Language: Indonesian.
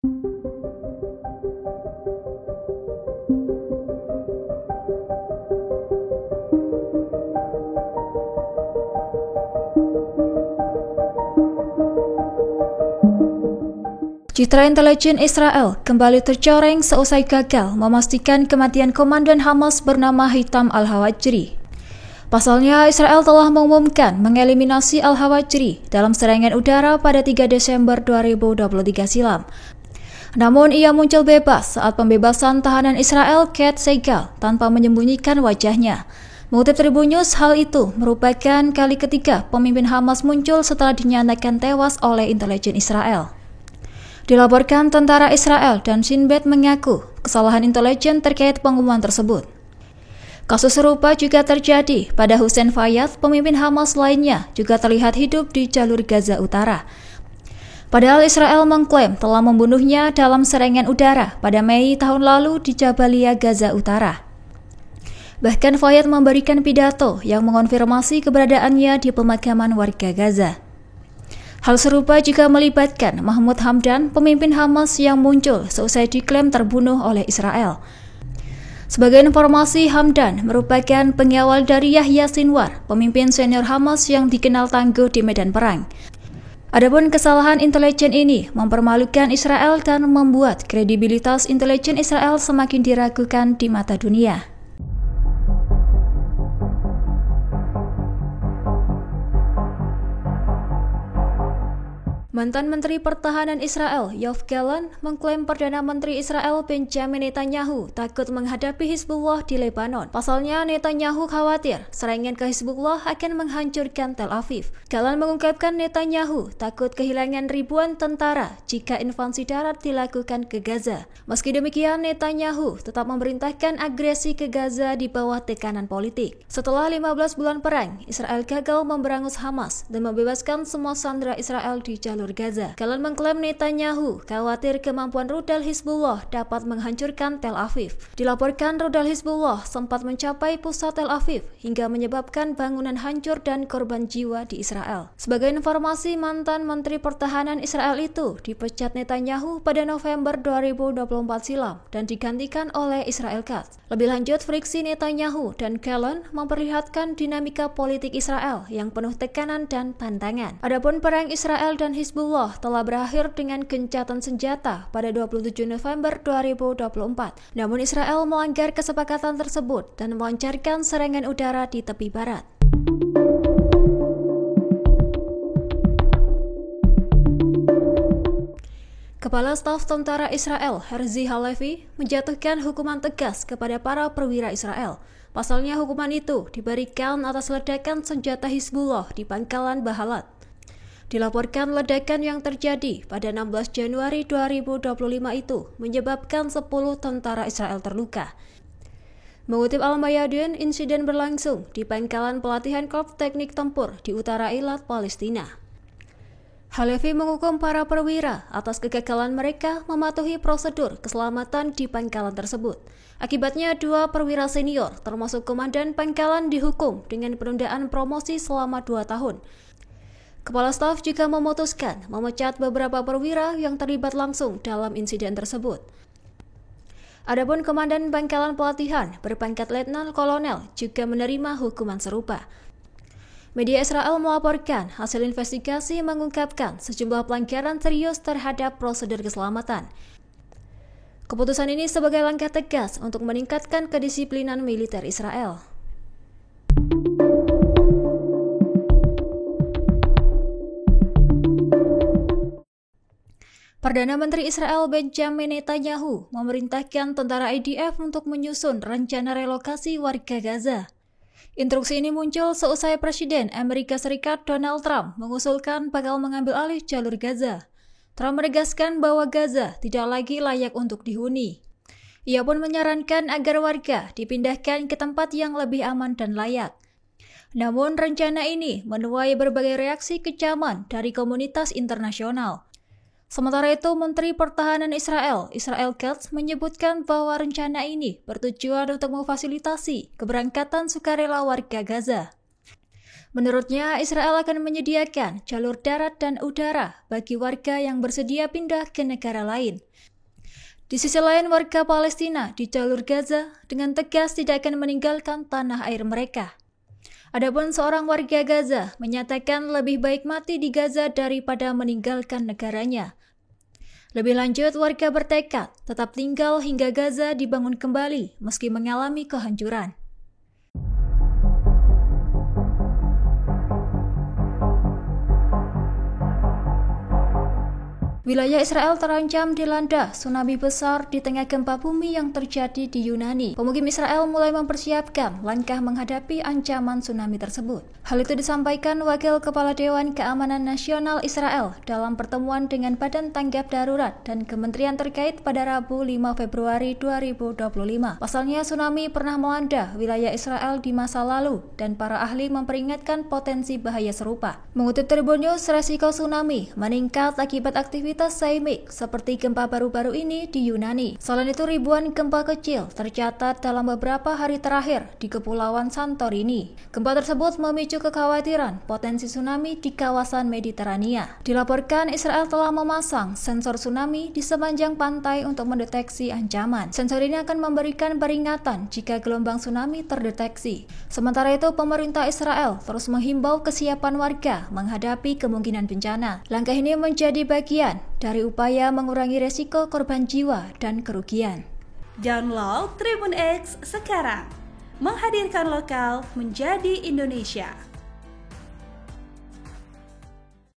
Citra intelijen Israel kembali tercoreng seusai gagal memastikan kematian komandan Hamas bernama Hitam al-Hawajri. Pasalnya, Israel telah mengumumkan mengeliminasi al-Hawajri dalam serangan udara pada 3 Desember 2023 silam. Namun, ia muncul bebas saat pembebasan tahanan Israel Kat Segal tanpa menyembunyikan wajahnya. Mengutip Tribun News, hal itu merupakan kali ketiga pemimpin Hamas muncul setelah dinyatakan tewas oleh intelijen Israel. Dilaporkan tentara Israel dan Shin Bet mengaku kesalahan intelijen terkait pengumuman tersebut. Kasus serupa juga terjadi pada Hussein Fayyad, pemimpin Hamas lainnya juga terlihat hidup di jalur Gaza Utara. Padahal Israel mengklaim telah membunuhnya dalam serangan udara pada Mei tahun lalu di Jabalia, Gaza Utara. Bahkan Fayyad memberikan pidato yang mengonfirmasi keberadaannya di pemakaman warga Gaza. Hal serupa juga melibatkan Mahmud Hamdan, pemimpin Hamas yang muncul seusai diklaim terbunuh oleh Israel. Sebagai informasi, Hamdan merupakan pengawal dari Yahya Sinwar, pemimpin senior Hamas yang dikenal tangguh di medan perang. Adapun kesalahan intelijen ini mempermalukan Israel dan membuat kredibilitas intelijen Israel semakin diragukan di mata dunia. Mantan Menteri Pertahanan Israel, Yoav Gallant, mengklaim Perdana Menteri Israel Benjamin Netanyahu takut menghadapi Hizbullah di Lebanon. Pasalnya, Netanyahu khawatir serangan ke Hizbullah akan menghancurkan Tel Aviv. Gallant mengungkapkan Netanyahu takut kehilangan ribuan tentara jika invasi darat dilakukan ke Gaza. Meski demikian, Netanyahu tetap memerintahkan agresi ke Gaza di bawah tekanan politik. Setelah 15 bulan perang, Israel gagal memberangus Hamas dan membebaskan semua sandera Israel di jalur Gaza. Gallant mengklaim Netanyahu khawatir kemampuan rudal Hizbullah dapat menghancurkan Tel Aviv. Dilaporkan rudal Hizbullah sempat mencapai pusat Tel Aviv hingga menyebabkan bangunan hancur dan korban jiwa di Israel. Sebagai informasi, mantan Menteri Pertahanan Israel itu dipecat Netanyahu pada November 2024 silam dan digantikan oleh Israel Katz. Lebih lanjut, friksi Netanyahu dan Gallant memperlihatkan dinamika politik Israel yang penuh tekanan dan tantangan. Adapun perang Israel dan Hizbullah telah berakhir dengan gencatan senjata pada 27 November 2024. Namun Israel melanggar kesepakatan tersebut dan melancarkan serangan udara di tepi barat. Kepala Staf Tentara Israel, Herzi Halevi, menjatuhkan hukuman tegas kepada para perwira Israel. Pasalnya, hukuman itu diberikan atas ledakan senjata Hizbullah di Pangkalan Bahalat. Dilaporkan ledakan yang terjadi pada 16 Januari 2025 itu menyebabkan 10 tentara Israel terluka. Mengutip Al-Mayadin, insiden berlangsung di pangkalan pelatihan Korps Teknik Tempur di utara Eilat, Palestina. Halevi menghukum para perwira atas kegagalan mereka mematuhi prosedur keselamatan di pangkalan tersebut. Akibatnya, 2 perwira senior termasuk komandan pangkalan dihukum dengan penundaan promosi selama 2 tahun. Kepala Staf juga memutuskan memecat beberapa perwira yang terlibat langsung dalam insiden tersebut. Adapun komandan pangkalan pelatihan berpangkat Letnan Kolonel juga menerima hukuman serupa. Media Israel melaporkan hasil investigasi mengungkapkan sejumlah pelanggaran serius terhadap prosedur keselamatan. Keputusan ini sebagai langkah tegas untuk meningkatkan kedisiplinan militer Israel. Perdana Menteri Israel Benjamin Netanyahu memerintahkan tentara IDF untuk menyusun rencana relokasi warga Gaza. Instruksi ini muncul seusai Presiden Amerika Serikat Donald Trump mengusulkan bakal mengambil alih jalur Gaza. Trump menegaskan bahwa Gaza tidak lagi layak untuk dihuni. Ia pun menyarankan agar warga dipindahkan ke tempat yang lebih aman dan layak. Namun rencana ini menuai berbagai reaksi kecaman dari komunitas internasional. Sementara itu, Menteri Pertahanan Israel Katz, menyebutkan bahwa rencana ini bertujuan untuk memfasilitasi keberangkatan sukarela warga Gaza. Menurutnya, Israel akan menyediakan jalur darat dan udara bagi warga yang bersedia pindah ke negara lain. Di sisi lain, warga Palestina di jalur Gaza dengan tegas tidak akan meninggalkan tanah air mereka. Adapun seorang warga Gaza menyatakan lebih baik mati di Gaza daripada meninggalkan negaranya. Lebih lanjut, warga bertekad tetap tinggal hingga Gaza dibangun kembali meski mengalami kehancuran. Wilayah Israel terancam dilanda tsunami besar di tengah gempa bumi yang terjadi di Yunani. Pemukim Israel mulai mempersiapkan langkah menghadapi ancaman tsunami tersebut. Hal itu disampaikan Wakil Kepala Dewan Keamanan Nasional Israel dalam pertemuan dengan Badan Tanggap Darurat dan Kementerian terkait pada Rabu 5 Februari 2025. Pasalnya, tsunami pernah melanda wilayah Israel di masa lalu dan para ahli memperingatkan potensi bahaya serupa. Mengutip Tribun News, resiko tsunami meningkat akibat aktivitas seismik seperti gempa baru-baru ini di Yunani. Selain itu, ribuan gempa kecil tercatat dalam beberapa hari terakhir di Kepulauan Santorini. Gempa tersebut memicu kekhawatiran potensi tsunami di kawasan Mediterania. Dilaporkan Israel telah memasang sensor tsunami di sepanjang pantai untuk mendeteksi ancaman. Sensor ini akan memberikan peringatan jika gelombang tsunami terdeteksi. Sementara itu, pemerintah Israel terus menghimbau kesiapan warga menghadapi kemungkinan bencana. Langkah ini menjadi bagian dari upaya mengurangi resiko korban jiwa dan kerugian. Download Tribun X sekarang, menghadirkan lokal menjadi Indonesia.